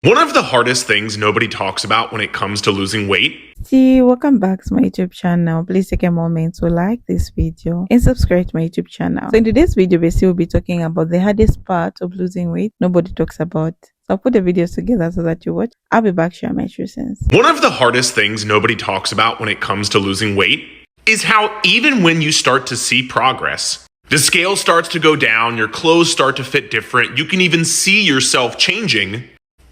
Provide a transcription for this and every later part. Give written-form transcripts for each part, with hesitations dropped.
One of the hardest things nobody talks about when it comes to losing weight. Welcome back to my YouTube channel. Please take a moment to like this video and subscribe to my YouTube channel. So in today's video, basically we'll be talking about the hardest part of losing weight nobody talks about. So I'll put the videos together so that you watch. I'll be back sharing my true sense. One of the hardest things nobody talks about when it comes to losing weight is how even when you start to see progress, the scale starts to go down, your clothes start to fit different, you can even see yourself changing.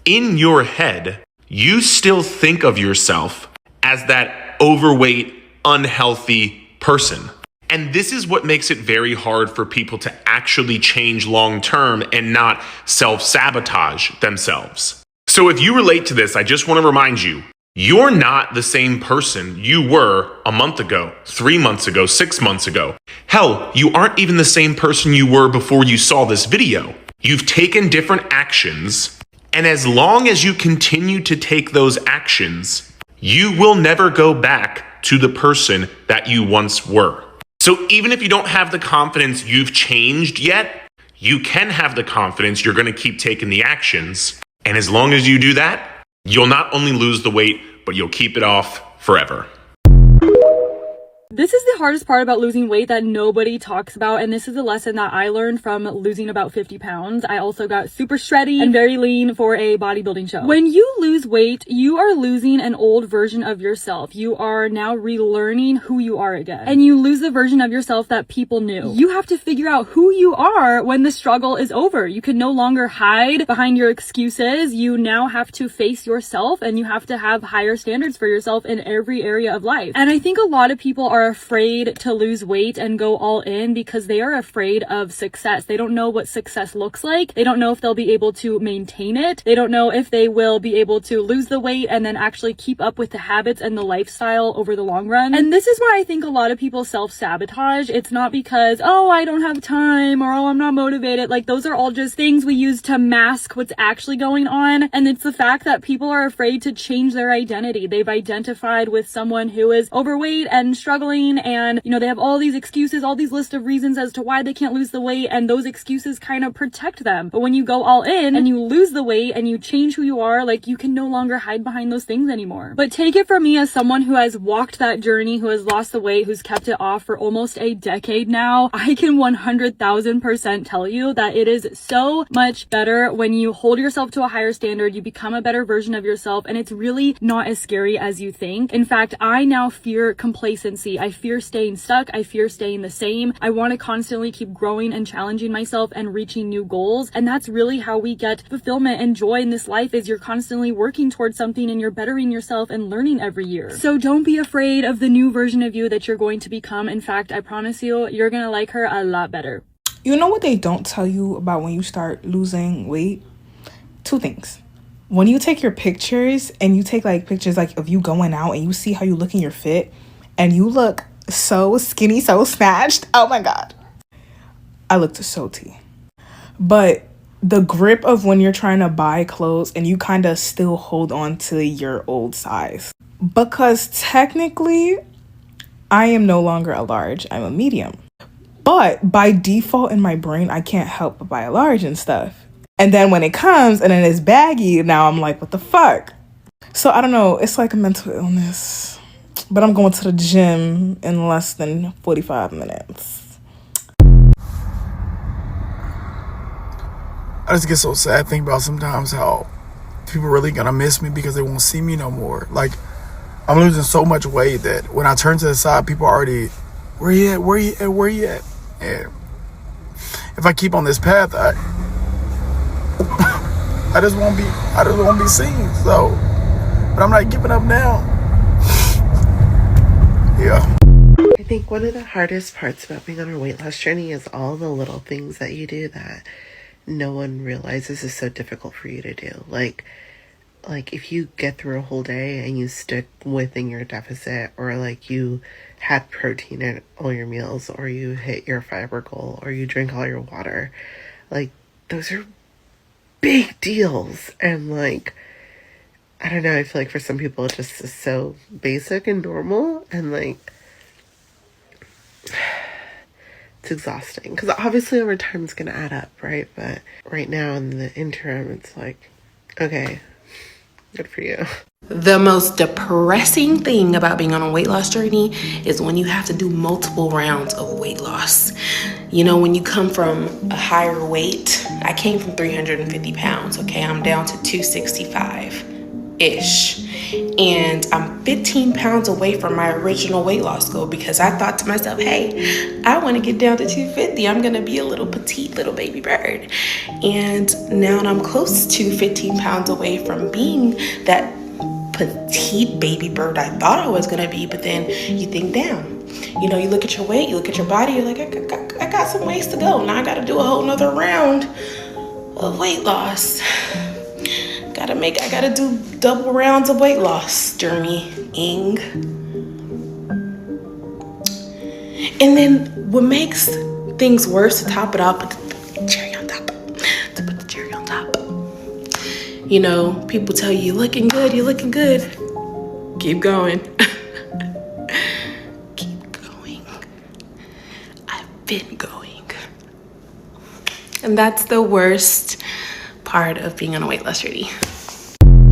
In your head, you still think of yourself as that overweight, unhealthy person. And this is what makes it very hard for people to actually change long term and not self-sabotage themselves. So if you relate to this, I just want to remind you, you're not the same person you were a month ago, 3 months ago, 6 months ago. Hell, you aren't even the same person you were before you saw this video. You've taken different actions. And as long as you continue to take those actions, you will never go back to the person that you once were. So even if you don't have the confidence you've changed yet, you can have the confidence you're going to keep taking the actions. And as long as you do that, you'll not only lose the weight, but you'll keep it off forever. This is the hardest part about losing weight that nobody talks about, and this is a lesson that I learned from losing about 50 pounds. I also got super shreddy and very lean for a bodybuilding show. When you lose weight, you are losing an old version of yourself. You are now relearning who you are again, and you lose the version of yourself that people knew. You have to figure out who you are when the struggle is over. You can no longer hide behind your excuses. You now have to face yourself, and you have to have higher standards for yourself in every area of life. And I think a lot of people are afraid to lose weight and go all in because they are afraid of success. They don't know what success looks like. They don't know if they'll be able to maintain it. They don't know if they will be able to lose the weight and then actually keep up with the habits and the lifestyle over the long run. And this is why I think a lot of people self-sabotage. It's not because, oh, I don't have time, or oh, I'm not motivated. Like, those are all just things we use to mask what's actually going on. And it's the fact that people are afraid to change their identity. They've identified with someone who is overweight and struggling, and they have all these excuses, all these lists of reasons as to why they can't lose the weight, and those excuses kind of protect them. But when you go all in and you lose the weight and you change who you are, like, you can no longer hide behind those things anymore. But take it from me as someone who has walked that journey, who has lost the weight, who's kept it off for almost a decade now, I can 100,000% tell you that it is so much better when you hold yourself to a higher standard, you become a better version of yourself, and it's really not as scary as you think. In fact, I now fear complacency. I fear staying stuck. I fear staying the same. I want to constantly keep growing and challenging myself and reaching new goals. And that's really how we get fulfillment and joy in this life, is you're constantly working towards something and you're bettering yourself and learning every year. So don't be afraid of the new version of you that you're going to become. In fact, I promise you, you're going to like her a lot better. You know what they don't tell you about when you start losing weight? Two things. When you take your pictures and you take pictures of you going out and you see how you look in your fit and you look so skinny, so snatched. Oh my God. I looked so tea. But the grip of when you're trying to buy clothes and you kind of still hold on to your old size. Because technically, I am no longer a large, I'm a medium. But by default in my brain, I can't help but buy a large and stuff. And then when it comes and then it's baggy, now I'm like, what the fuck? So I don't know, it's like a mental illness. But I'm going to the gym in less than 45 minutes. I just get so sad thinking about sometimes how people really gonna miss me because they won't see me no more. Like, I'm losing so much weight that when I turn to the side, people are already, where you at? Where you at? Where you at? And if I keep on this path, I just won't be seen. So, but I'm not giving up now. Yeah. I think one of the hardest parts about being on a weight loss journey is all the little things that you do that no one realizes is so difficult for you to do. Like if you get through a whole day and you stick within your deficit, or like you had protein in all your meals, or you hit your fiber goal, or you drink all your water, like, those are big deals. And I don't know, I feel like for some people it just is so basic and normal, and it's exhausting because obviously over time it's going to add up, right? But right now in the interim, it's like, okay, Good for you. The most depressing thing about being on a weight loss journey is when you have to do multiple rounds of weight loss. You know, when you come from a higher weight, I came from 350 pounds, okay? I'm down to 265-ish. And I'm 15 pounds away from my original weight loss goal because I thought to myself, hey, I want to get down to 250. I'm going to be a little petite little baby bird. And now I'm close to 15 pounds away from being that petite baby bird I thought I was gonna be. But then you think, damn, you know, you look at your weight, you look at your body, you're like, I got some ways to go. Now I gotta do a whole nother round of weight loss. I gotta do double rounds of weight loss journeying. And then what makes things worse, to top it off, put the cherry on top. To put the cherry on top. You know, people tell you, you're looking good. Keep going. Keep going. I've been going. And that's the worst part of being on a weight loss journey.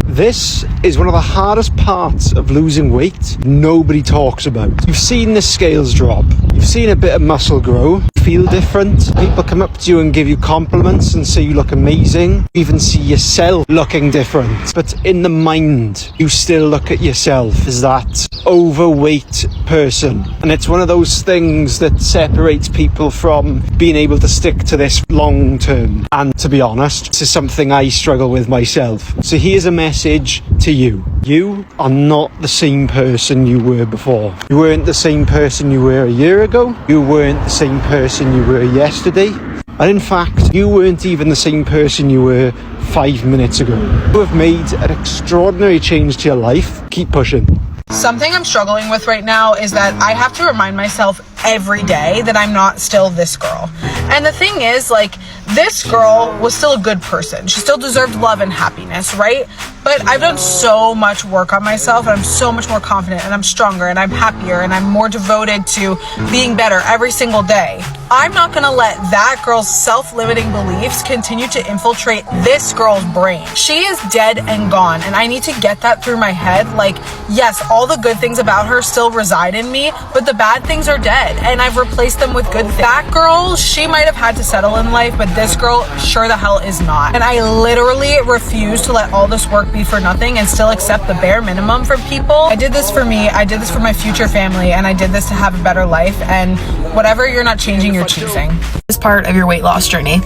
This is one of the hardest parts of losing weight nobody talks about. You've seen the scales drop. You've seen a bit of muscle grow. Feel different. People come up to you and give you compliments and say you look amazing. You even see yourself looking different. But in the mind, you still look at yourself as that overweight person. And it's one of those things that separates people from being able to stick to this long term. And to be honest, this is something I struggle with myself. So here's a message to you. You are not the same person you were before. You weren't the same person you were a year ago. You weren't the same person you were yesterday. And in fact, you weren't even the same person you were 5 minutes ago. You have made an extraordinary change to your life. Keep pushing. Something I'm struggling with right now is that I have to remind myself every day that I'm not still this girl. And the thing is, like, this girl was still a good person. She still deserved love and happiness, right? But I've done so much work on myself, and I'm so much more confident, and I'm stronger, and I'm happier, and I'm more devoted to being better every single day. I'm not gonna let that girl's self-limiting beliefs continue to infiltrate this girl's brain. She is dead and gone, and I need to get that through my head. Like, yes, all the good things about her still reside in me, but the bad things are dead, and I've replaced them with good things. That girl, she might have had to settle in life, but this girl sure the hell is not. And I literally refuse to let all this work be for nothing and still accept the bare minimum from people. I did this for me, I did this for my future family, and I did this to have a better life, and whatever you're not changing, you're choosing. This part of your weight loss journey.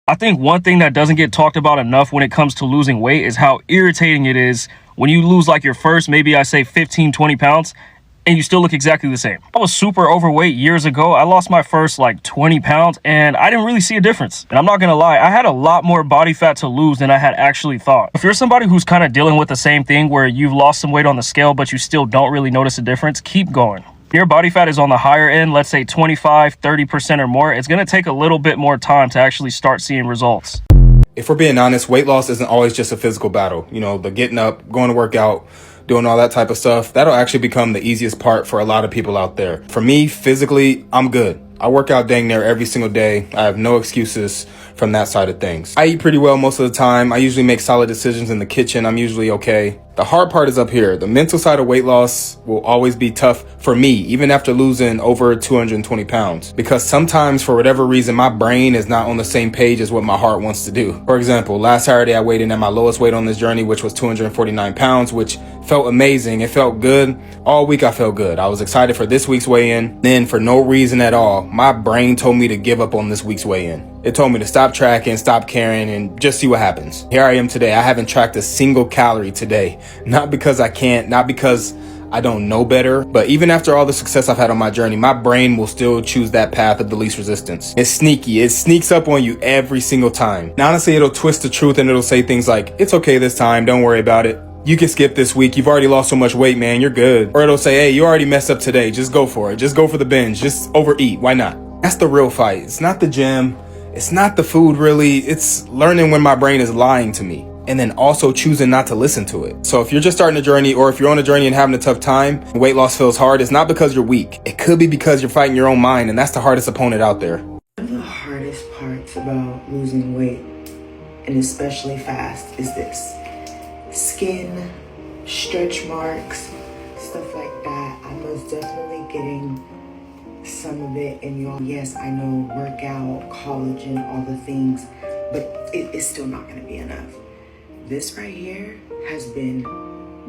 I think one thing that doesn't get talked about enough when it comes to losing weight is how irritating it is when you lose like your first, maybe I say 15, 20 pounds, and you still look exactly the same. I was super overweight years ago. I lost my first like 20 pounds and I didn't really see a difference. And I'm not gonna lie, I had a lot more body fat to lose than I had actually thought. If you're somebody who's kind of dealing with the same thing where you've lost some weight on the scale, but you still don't really notice a difference, keep going. If your body fat is on the higher end, let's say 25, 30% or more, it's gonna take a little bit more time to actually start seeing results. If we're being honest, weight loss isn't always just a physical battle. You know, the getting up, going to work out, doing all that type of stuff, that'll actually become the easiest part for a lot of people out there. For me, physically, I'm good. I work out dang near every single day. I have no excuses from that side of things. I eat pretty well most of the time. I usually make solid decisions in the kitchen. I'm usually okay. The hard part is up here. The mental side of weight loss will always be tough for me, even after losing over 220 pounds. Because sometimes, for whatever reason, my brain is not on the same page as what my heart wants to do. For example, last Saturday I weighed in at my lowest weight on this journey, which was 249 pounds, which felt amazing. It felt good. All week I felt good. I was excited for this week's weigh-in. Then, for no reason at all, my brain told me to give up on this week's weigh-in. It told me to stop tracking, stop caring, and just see what happens. Here I am today. I haven't tracked a single calorie today. Not because I can't, not because I don't know better, but even after all the success I've had on my journey, my brain will still choose that path of the least resistance. It's sneaky. It sneaks up on you every single time. And honestly, it'll twist the truth and it'll say things like, it's okay this time, don't worry about it. You can skip this week. You've already lost so much weight, man. You're good. Or it'll say, hey, you already messed up today. Just go for it. Just go for the binge. Just overeat. Why not? That's the real fight. It's not the gym. It's not the food, really. It's learning when my brain is lying to me and then also choosing not to listen to it. So if you're just starting a journey, or if you're on a journey and having a tough time, weight loss feels hard, it's not because you're weak. It could be because you're fighting your own mind, and that's the hardest opponent out there. One of the hardest parts about losing weight, and especially fast, is this. skin, stretch marks, stuff like that. I'm most definitely getting some of it, and y'all, yes, I know, workout, collagen, all the things, but it's still not going to be enough. This right here has been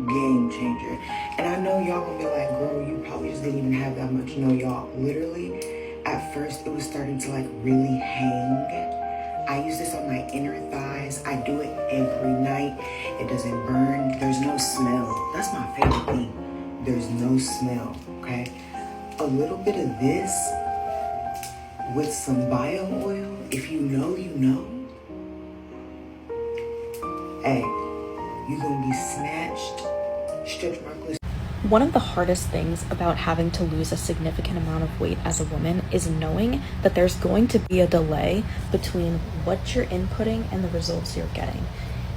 game changer. And I know y'all gonna be like, girl, you probably just didn't even have that much. No, y'all, literally, at first it was starting to like really hang. I use this on my inner thighs. I do it every night. It doesn't burn. There's no smell. That's my favorite thing. There's no smell, okay? A little bit of this with some bio oil, if you know, you know. Hey, you're gonna be snatched, stretch markless. One of the hardest things about having to lose a significant amount of weight as a woman is knowing that there's going to be a delay between what you're inputting and the results you're getting.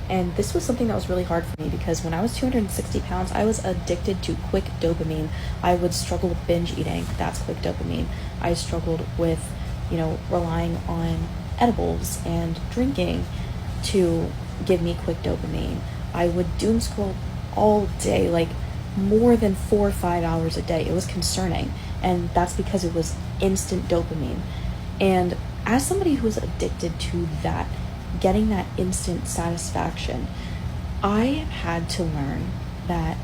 And this was something that was really hard for me because when I was 260 pounds, I was addicted to quick dopamine. I would struggle with binge eating. That's quick dopamine. I struggled with, relying on edibles and drinking to give me quick dopamine. I would doom scroll all day, like more than 4 or 5 hours a day. It was concerning, and that's because it was instant dopamine. And as somebody who's addicted to that, getting that instant satisfaction, I had to learn that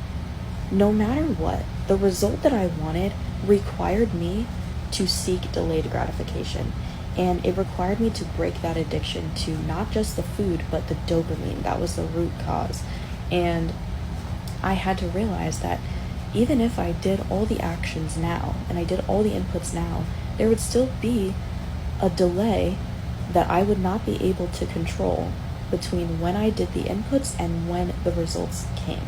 no matter what, the result that I wanted required me to seek delayed gratification. And it required me to break that addiction to not just the food, but the dopamine. That was the root cause. And I had to realize that even if I did all the actions now, and I did all the inputs now, there would still be a delay that I would not be able to control between when I did the inputs and when the results came.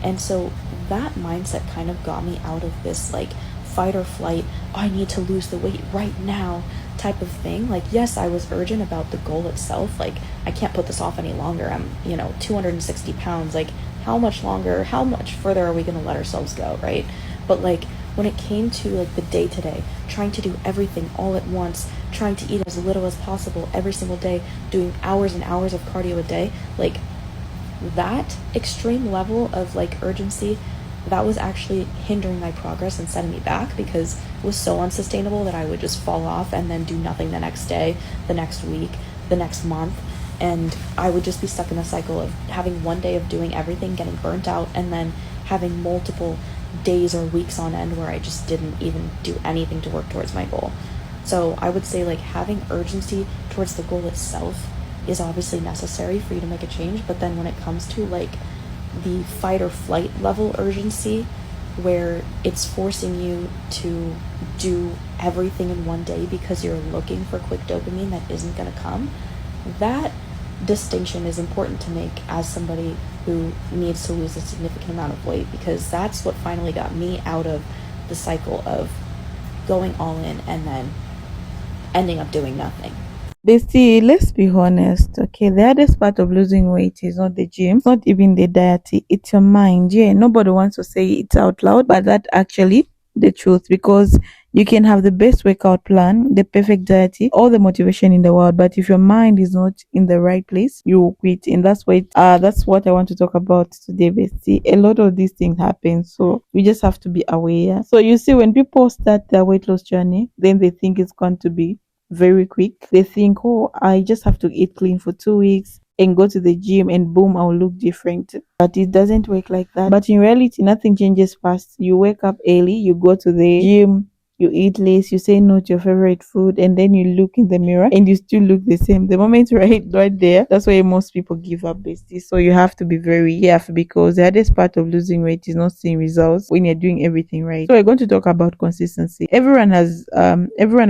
And so that mindset kind of got me out of this like fight or flight, I need to lose the weight right now type of thing. Like, yes, I was urgent about the goal itself. Like, I can't put this off any longer. I'm, 260 pounds. Like, how much longer, how much further are we going to let ourselves go, right? But like, when it came to like the day to day, trying to do everything all at once, trying to eat as little as possible every single day, doing hours and hours of cardio a day, like that extreme level of like urgency, that was actually hindering my progress and setting me back because it was so unsustainable that I would just fall off and then do nothing the next day, the next week, the next month. And I would just be stuck in a cycle of having one day of doing everything, getting burnt out, and then having multiple days or weeks on end where I just didn't even do anything to work towards my goal. So I would say like having urgency towards the goal itself is obviously necessary for you to make a change. But then when it comes to like the fight or flight level urgency, where it's forcing you to do everything in one day because you're looking for quick dopamine that isn't going to come, that distinction is important to make as somebody who needs to lose a significant amount of weight, because that's what finally got me out of the cycle of going all in and then ending up doing nothing. Bestie, let's be honest, okay? The hardest part of losing weight is not the gym, it's not even the diet, it's your mind. Yeah, nobody wants to say it out loud, but that actually the truth, because you can have the best workout plan, the perfect diet, all the motivation in the world, but if your mind is not in the right place, you will quit. And that's what I want to talk about today, Bestie. A lot of these things happen, so we just have to be aware. So you see, when people start their weight loss journey, then they think it's going to be very quick. They think, oh, I just have to eat clean for 2 weeks and go to the gym and boom, I'll look different. But it doesn't work like that. But in reality, nothing changes fast. You wake up early, you go to the gym, you eat less, you say no to your favorite food, and then you look in the mirror and you still look the same. The moment right there, that's why most people give up, Bestie. So you have to be very careful, because the hardest part of losing weight is not seeing results when you're doing everything right. So we're going to talk about consistency. Everyone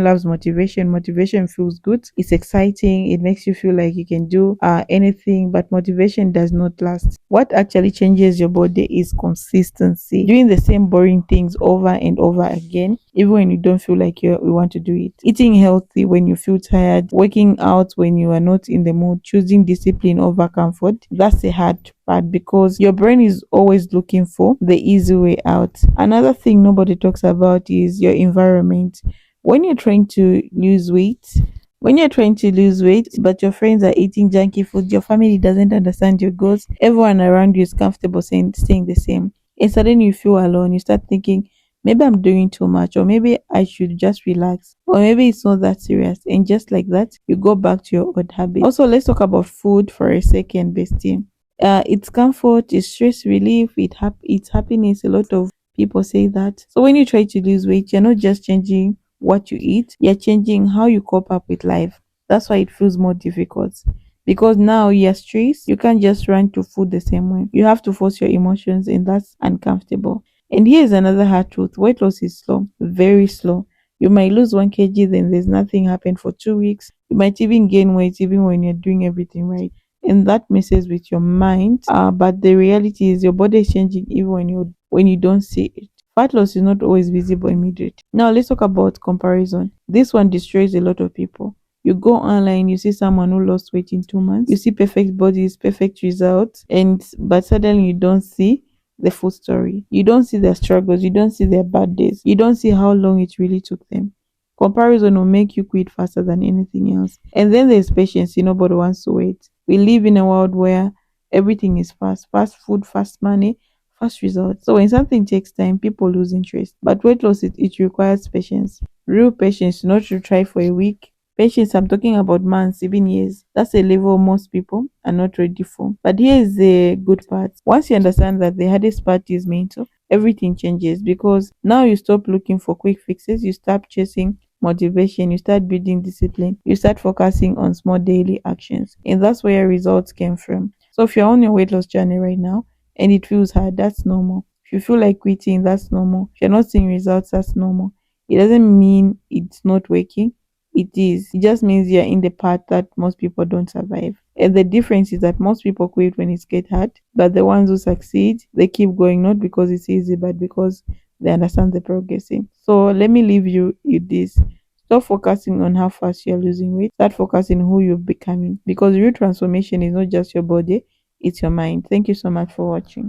loves motivation. Motivation feels good. It's exciting. It makes you feel like you can do anything, but motivation does not last. What actually changes your body is consistency. Doing the same boring things over and over again, even when you don't feel like you want to do it. Eating healthy when you feel tired, working out when you are not in the mood, choosing discipline over comfort. That's the hard part, because your brain is always looking for the easy way out. Another thing nobody talks about is your environment. When you're trying to lose weight, When you're trying to lose weight, but your friends are eating junky food, your family doesn't understand your goals, everyone around you is comfortable staying the same, and suddenly you feel alone. You start thinking, maybe I'm doing too much, or maybe I should just relax, or maybe it's not that serious. And just like that, you go back to your old habits. Also, let's talk about food for a second, bestie. It's comfort, it's stress relief, it's happiness. A lot of people say that. So when you try to lose weight, you're not just changing what you eat, you're changing how you cope up with life. That's why it feels more difficult. Because now you're stressed, you can't just run to food the same way. You have to force your emotions, and that's uncomfortable. And here's another hard truth: weight loss is slow, very slow. You might lose 1 kg, then there's nothing happen for 2 weeks. You might even gain weight even when you're doing everything right. And that messes with your mind. But the reality is your body is changing even when you don't see it. Fat loss is not always visible immediately. Now let's talk about comparison. This one destroys a lot of people. You go online, you see someone who lost weight in 2 months, you see perfect bodies, perfect results, but suddenly you don't see the full story. You don't see their struggles, you don't see their bad days, you don't see how long it really took them. Comparison will make you quit faster than anything else. And then there's patience. Nobody wants to wait. We live in a world where everything is fast food, fast money, fast results. So when something takes time, people lose interest. But weight loss, it requires patience. Real patience, not to try for a week. Patience, I'm talking about months, even years. That's a level most people are not ready for. But here's the good part. Once you understand that the hardest part is mental, everything changes, because now you stop looking for quick fixes, you start chasing motivation, you start building discipline, you start focusing on small daily actions. And that's where your results came from. So if you're on your weight loss journey right now and it feels hard, that's normal. If you feel like quitting, that's normal. If you're not seeing results, that's normal. It doesn't mean it's not working. It is. It just means you're in the path that most people don't survive. And the difference is that most people quit when it's get hard, but the ones who succeed, they keep going, not because it's easy, but because they understand the progressing. So let me leave you with this. Stop focusing on how fast you're losing weight. Start focusing on who you're becoming. Because real transformation is not just your body, it's your mind. Thank you so much for watching.